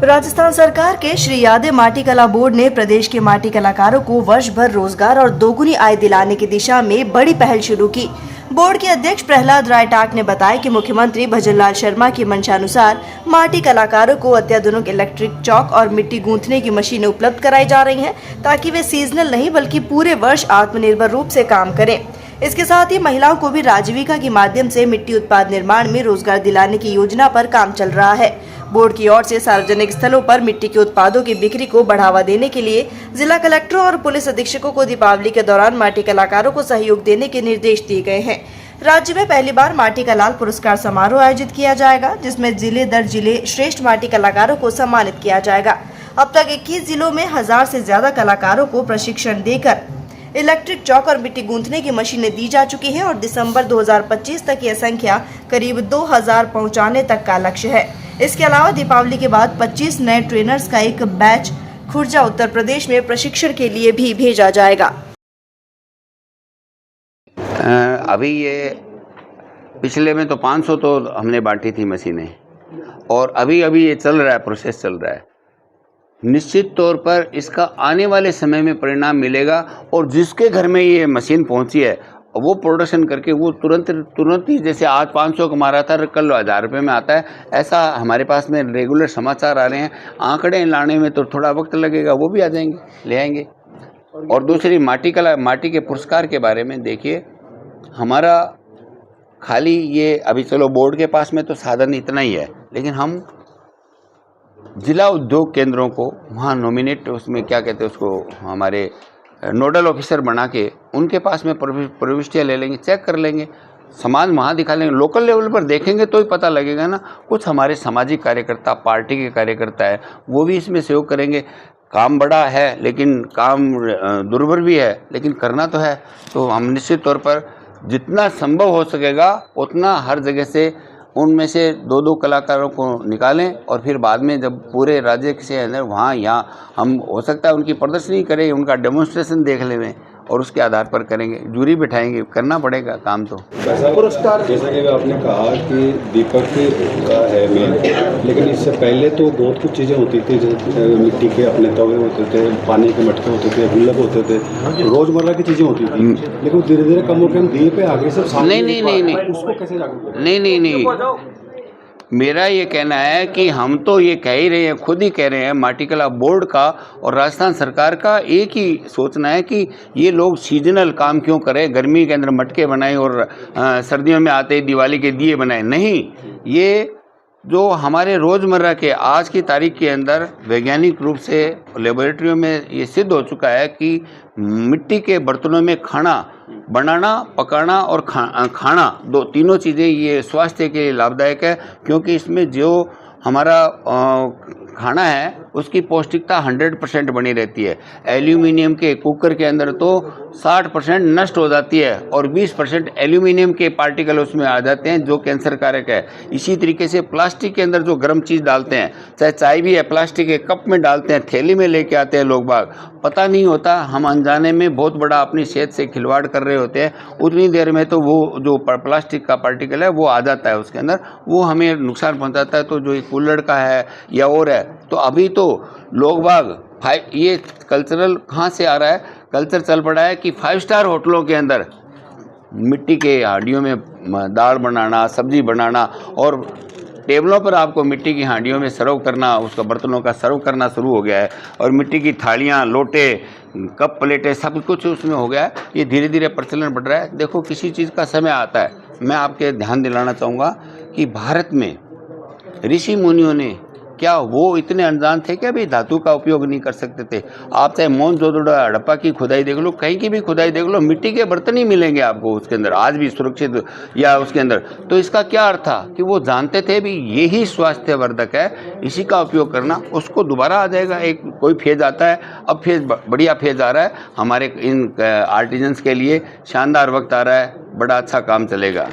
राजस्थान सरकार के श्री यादव माटी कला बोर्ड ने प्रदेश के माटी कलाकारों को वर्ष भर रोजगार और दोगुनी आय दिलाने की दिशा में बड़ी पहल शुरू की। बोर्ड के अध्यक्ष प्रहलाद रायटाक ने बताया कि मुख्यमंत्री भजनलाल शर्मा की मंशानुसार माटी कलाकारों को अत्याधुनिक इलेक्ट्रिक चौक और मिट्टी गूंथने की मशीनें उपलब्ध कराई जा रही हैं, ताकि वे सीजनल नहीं बल्कि पूरे वर्ष आत्मनिर्भर रूप से काम करें। इसके साथ ही महिलाओं को भी आजीविका के माध्यम से मिट्टी उत्पाद निर्माण में रोजगार दिलाने की योजना पर काम चल रहा है। बोर्ड की ओर से सार्वजनिक स्थलों पर मिट्टी के उत्पादों की बिक्री को बढ़ावा देने के लिए जिला कलेक्टरों और पुलिस अधीक्षकों को दीपावली के दौरान माटी कलाकारों को सहयोग देने के निर्देश दिए गए हैं। राज्य में पहली बार माटी का लाल पुरस्कार समारोह आयोजित किया जाएगा, जिसमें जिले दर जिले श्रेष्ठ माटी कलाकारों को सम्मानित किया जाएगा। अब तक 21 जिलों में 1000 से ज्यादा कलाकारों को प्रशिक्षण देकर इलेक्ट्रिक चौक और मिट्टी गूंथने की मशीनें दी जा चुकी हैं और दिसंबर 2025 तक यह संख्या करीब 2000 पहुंचाने तक का लक्ष्य है। इसके अलावा दीपावली के बाद 25 नए ट्रेनर्स का एक बैच खुर्जा उत्तर प्रदेश में प्रशिक्षण के लिए भी भेजा जाएगा। अभी ये पिछले में तो 500 तो हमने बांटी थी मशीनें, और अभी ये चल रहा है, प्रोसेस चल रहा है। निश्चित तौर पर इसका आने वाले समय में परिणाम मिलेगा, और जिसके घर में ये मशीन पहुंची है वो प्रोडक्शन करके वो तुरंत ही, जैसे आज 500 कमा रहा था कल 1000 रुपये में आता है, ऐसा हमारे पास में रेगुलर समाचार आ रहे हैं। आंकड़े लाने में तो थोड़ा वक्त लगेगा, वो भी आ जाएंगे, ले आएंगे। और दूसरी माटी के पुरस्कार के बारे में देखिए, हमारा खाली ये अभी चलो बोर्ड के पास में तो साधन इतना ही है, लेकिन हम जिला उद्योग केंद्रों को वहाँ नॉमिनेट, उसमें क्या कहते हैं उसको, हमारे नोडल ऑफिसर बना के उनके पास में प्रविष्टियाँ ले लेंगे, चेक कर लेंगे, समाज वहाँ दिखा लेंगे। लोकल लेवल पर देखेंगे तो ही पता लगेगा ना। कुछ हमारे सामाजिक कार्यकर्ता, पार्टी के कार्यकर्ता है, वो भी इसमें सहयोग करेंगे। काम बड़ा है लेकिन काम दुर्भर भी है, लेकिन करना तो है। तो हम निश्चित तौर पर जितना संभव हो सकेगा उतना हर जगह से उनमें से 2-2 कलाकारों को निकालें, और फिर बाद में जब पूरे राज्य से अंदर वहाँ यहाँ हम हो सकता है उनकी प्रदर्शनी करें, उनका डेमोन्स्ट्रेशन देख लें और उसके आधार पर करेंगे, जूरी बिठाएंगे, करना पड़ेगा काम। तो पुरस्कार जैसा कि आपने कहा कि दीपक का है मेन, लेकिन इससे पहले तो बहुत कुछ चीज़ें होती थी, जैसे मिट्टी के अपने तवे होते थे, पानी के मटके होते थे, गुल्लक होते थे, रोजमर्रा की चीज़ें होती थी, लेकिन धीरे धीरे कम होकर हम दिए पे आगे सब नहीं उसको कैसे जागरूक नहीं मेरा ये कहना है कि हम तो ये कह ही रहे हैं, खुद ही कह रहे हैं, माटी कला बोर्ड का और राजस्थान सरकार का एक ही सोचना है कि ये लोग सीजनल काम क्यों करें, गर्मी के अंदर मटके बनाएं और सर्दियों में आते ही दिवाली के दिए बनाएं। नहीं, ये जो हमारे रोज़मर्रा के आज की तारीख के अंदर वैज्ञानिक रूप से लेबोरेटरियों में ये सिद्ध हो चुका है कि मिट्टी के बर्तनों में खाना बनाना, पकाना और खाना, तीनों चीज़ें ये स्वास्थ्य के लिए लाभदायक है, क्योंकि इसमें जो हमारा खाना है उसकी पौष्टिकता 100% बनी रहती है। एल्यूमिनियम के कुकर के अंदर तो 60% नष्ट हो जाती है और 20% एल्यूमिनियम के पार्टिकल उसमें आ जाते हैं जो कैंसर कारक है। इसी तरीके से प्लास्टिक के अंदर जो गर्म चीज़ डालते हैं, चाहे चाय भी है, प्लास्टिक के कप में डालते हैं, थैली में लेके आते हैं लोग बाग, पता नहीं होता, हम अनजाने में बहुत बड़ा अपनी सेहत से खिलवाड़ कर रहे होते हैं। उतनी देर में तो वो जो प्लास्टिक का पार्टिकल है वो आ जाता है उसके अंदर, वो हमें नुकसान पहुँचाता है। तो जो एक कुल्हड़ का है या और है, तो अभी तो लोग बाग ये कल्चरल कहाँ से आ रहा है, कल्चर चल पड़ा है कि 5 स्टार होटलों के अंदर मिट्टी के हांडियों में दाल बनाना, सब्जी बनाना, और टेबलों पर आपको मिट्टी की हांडियों में सर्व करना, उसका बर्तनों का सर्व करना शुरू हो गया है, और मिट्टी की थालियाँ, लोटे, कप, प्लेटें, सब कुछ उसमें हो गया है। ये धीरे धीरे प्रचलन बढ़ रहा है। देखो, किसी चीज़ का समय आता है। मैं आपके ध्यान दिलाना चाहूँगा कि भारत में ऋषि मुनियों ने क्या वो इतने अनजान थे कि अभी धातु का उपयोग नहीं कर सकते थे? आप चाहे मोहनजोदड़ो हड़प्पा की खुदाई देख लो, कहीं की भी खुदाई देख लो, मिट्टी के बर्तन ही मिलेंगे आपको उसके अंदर आज भी सुरक्षित या उसके अंदर। तो इसका क्या अर्थ था कि वो जानते थे भी यही स्वास्थ्यवर्धक है, इसी का उपयोग करना। उसको दोबारा आ जाएगा, एक कोई फेज आता है, अब फेज बढ़िया फेज आ रहा है हमारे इन आर्टिजन्स के लिए, शानदार वक्त आ रहा है, बड़ा अच्छा काम चलेगा।